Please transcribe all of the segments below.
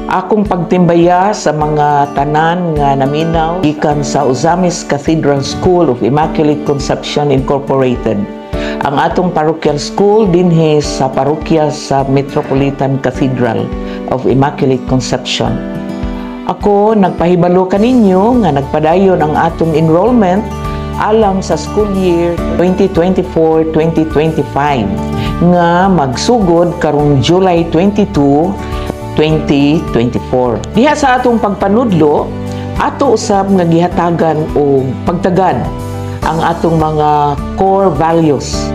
Akong pagtimbaya sa mga tanan nga naminaw gikan sa Ozamis Cathedral School of Immaculate Conception Incorporated. Ang atong parochial school dinhi sa parokya sa Metropolitan Cathedral of Immaculate Conception. Ako nagpahibalo kaninyo nga nagpadayon ang atong enrollment alang sa school year 2024-2025 nga magsugod karong July 22, 2024. Diha sa atong pagpanudlo, ato usab nga gihatagan o pagtagad ang atong mga core values.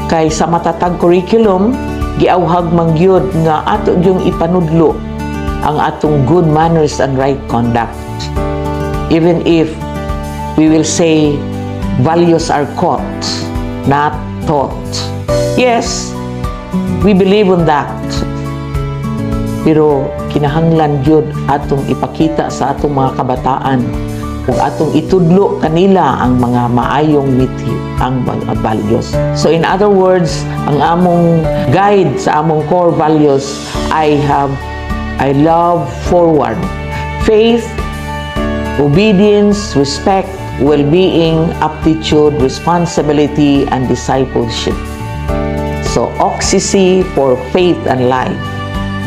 Kay sa matatag curriculum, giawhag man gyud nga ato yung ipanudlo ang atong good manners and right conduct. Even if we will say values are caught, not taught. Yes, we believe on that. Pero kinahanglan gyud atong ipakita sa atong mga kabataan kung atong itudlo kanila ang mga maayong mithi, ang mga values. So in other words, ang among guide sa among core values, I love forward, faith, obedience, respect, well-being, aptitude, responsibility, and discipleship. So Oxycy for faith and life.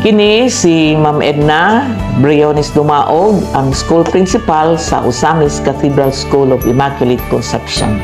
Kini si Ma'am Edna Briones Dumaog, ang school principal sa Ozamis Cathedral School of Immaculate Conception.